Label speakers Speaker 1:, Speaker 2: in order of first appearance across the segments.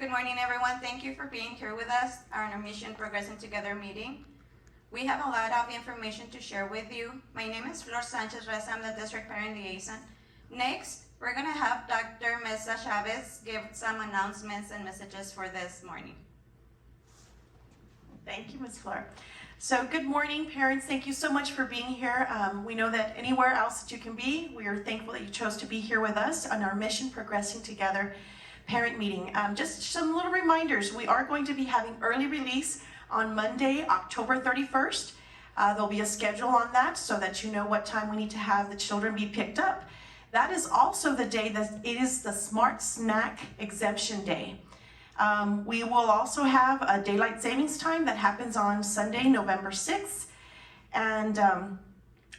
Speaker 1: Good morning, everyone. Thank you for being here with us on our Mission Progressing Together meeting. We have a lot of information to share with you. My name is Flor Sanchez Reza. I'm the District Parent Liaison. Next, we're going to have Dr. Mesa Chavez give some announcements and messages for this morning.
Speaker 2: Thank you, Ms. Flor. So good morning, parents. Thank you so much for being here. We know that anywhere else that you can be, we are thankful that you chose to be here with us on our Mission Progressing Together parent meeting. Just some little reminders. We are going to be having early release on Monday, October 31st. There'll be a schedule on that so that you know what time we need to have the children be picked up. That is also the day that it is the Smart Snack Exemption Day. We will also have a daylight savings time that happens on Sunday, November 6th. And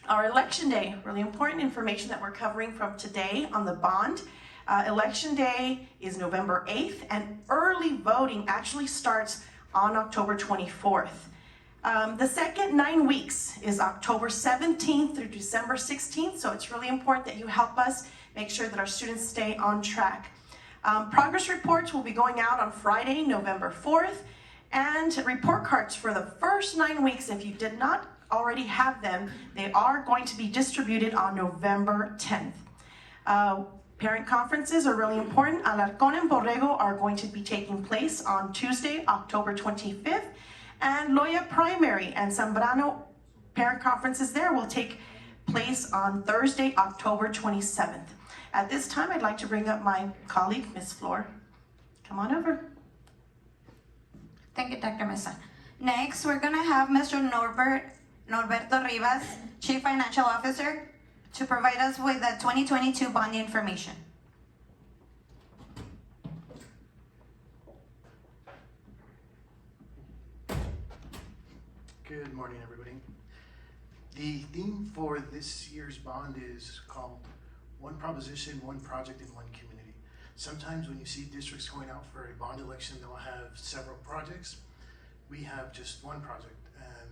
Speaker 2: our election day, really important information that we're covering from today on the bond. Election day is November 8th, and early voting actually starts on October 24th. The second 9 weeks is October 17th through December 16th, so it's really important that you help us make sure that our students stay on track. Progress reports will be going out on Friday, November 4th, and report cards for the first 9 weeks, if you did not already have them, they are going to be distributed on November 10th. Parent conferences are really important. Alarcón and Borrego are going to be taking place on Tuesday, October 25th, and Loya Primary and Zambrano parent conferences there will take place on Thursday, October 27th. At this time, I'd like to bring up my colleague, Ms. Flor. Come on over.
Speaker 1: Thank you, Dr. Mesa. Next, we're going to have Mr. Norberto Rivas, Chief Financial Officer, to provide us with the 2022 bond information.
Speaker 3: Good morning, everybody. The theme for this year's bond is called One Proposition, One Project, and One Community. Sometimes when you see districts going out for a bond election, they'll have several projects. We have just one project, and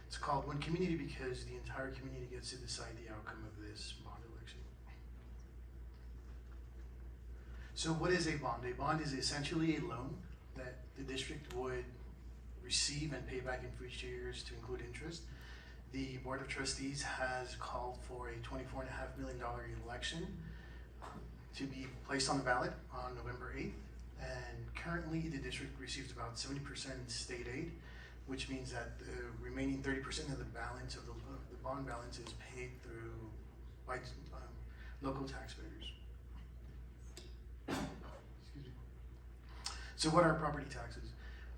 Speaker 3: it's called One Community because the entire community gets to decide the outcome of this bond election. So what is a bond? A bond is essentially a loan that the district would receive and pay back in future years to include interest. The Board of Trustees has called for a $24.5 million election to be placed on the ballot on November 8th. And currently the district receives about 70% in state aid, which means that the remaining 30% of the balance of the bond balance is paid through by local taxpayers. Excuse me. So what are property taxes?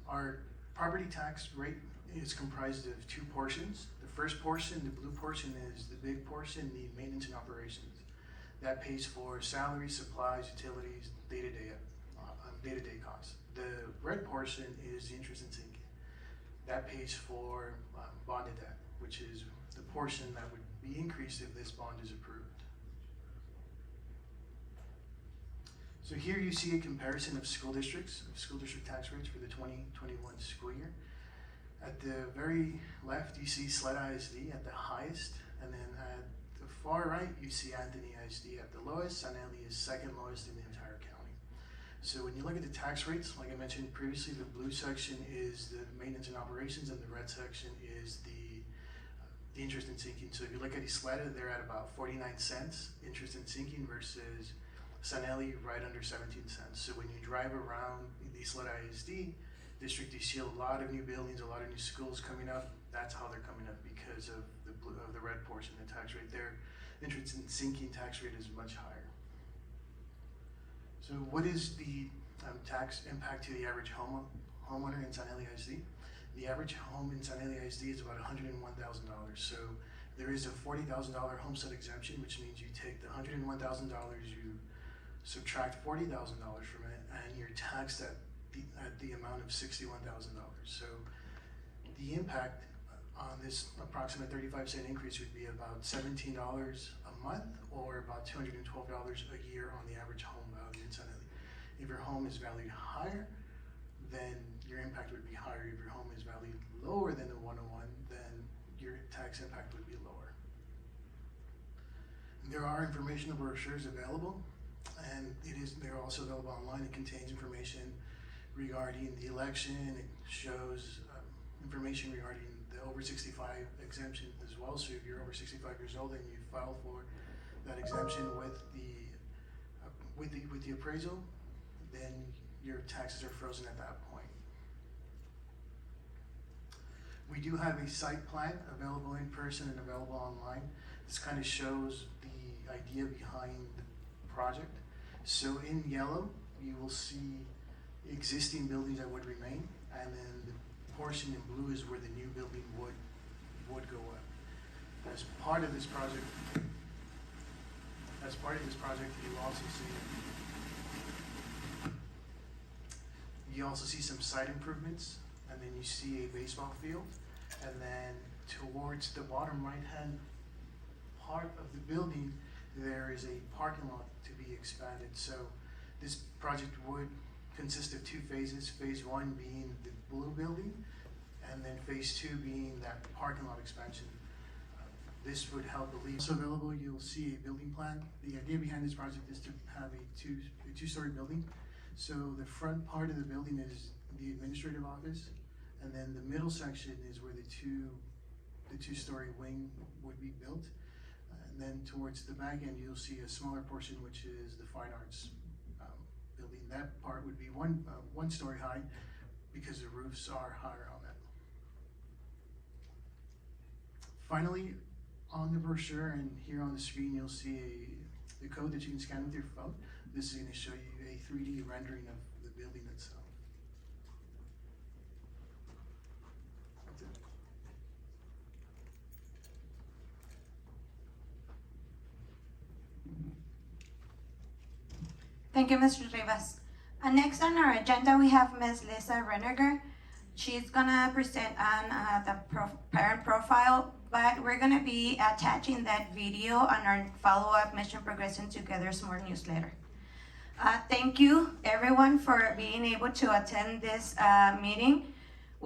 Speaker 3: Our property tax rate is comprised of two portions. The first portion, the blue portion, is the big portion, the maintenance and operations. That pays for salaries, supplies, utilities, day-to-day costs. The red portion is the interest and sinking. That pays for bonded debt, which is the portion that would be increased if this bond is approved. So here you see a comparison of school district tax rates for the 2021 school year. At the very left, you see SLED I.S.D. at the highest, and then at the far right, you see Anthony I.S.D. at the lowest. San Eli is second lowest in the entire county. So when you look at the tax rates, like I mentioned previously, the blue section is the maintenance and operations, and the red section is the interest and sinking. So if you look at SLED, they're at about 49 cents interest and sinking versus San Eli right under 17 cents. So when you drive around the SLED I.S.D. district, you see a lot of new buildings, a lot of new schools coming up. That's how they're coming up, because of the blue, of the red portion, the tax rate there. Interest and sinking tax rate is much higher. So what is the tax impact to the average homeowner in San Eli I.S.D.? The average home in San Eli I.S.D. is about $101,000. So there is a $40,000 homestead exemption, which means you take the $101,000, you subtract $40,000 from it, and you're taxed at the amount of $61,000. So the impact on this approximate 35-cent increase would be about $17 a month, or about $212 a year on the average home value in San Eli. If your home is valued higher, then your impact would be higher. If your home is valued lower than the 101, then your tax impact would be lower. There are informational brochures available And they're also available online. It contains information regarding the election. It shows information regarding the over 65 exemption as well. So if you're over 65 years old and you file for that exemption with the appraisal, then your taxes are frozen at that point. We do have a site plan available in person and available online. This kind of shows the idea behind the project. So in yellow, you will see existing buildings that would remain, and then the portion in blue is where the new building would go up. As part of this project, you also see some site improvements, and then you see a baseball field, and then towards the bottom right-hand part of the building, there is a parking lot to be expanded. So this project would consist of two phases. Phase one being the blue building, and then phase two being that parking lot expansion. This would help alleviate. Also available, you'll see a building plan. The idea behind this project is to have a two-story building. So the front part of the building is the administrative office, and then the middle section is where the two-story wing would be built. And then towards the back end, you'll see a smaller portion, which is the fine arts building. That part would be one story high because the roofs are higher on that. Finally, on the brochure and here on the screen, you'll see the code that you can scan with your phone. This is going to show you a 3D rendering of the building itself. That's it.
Speaker 1: Thank you, Mr. Rivas. Next on our agenda, we have Ms. Lisa Renneger. She's gonna present on the parent profile, but we're gonna be attaching that video on our follow-up Mission Progressing Together Smart newsletter. Thank you, everyone, for being able to attend this meeting.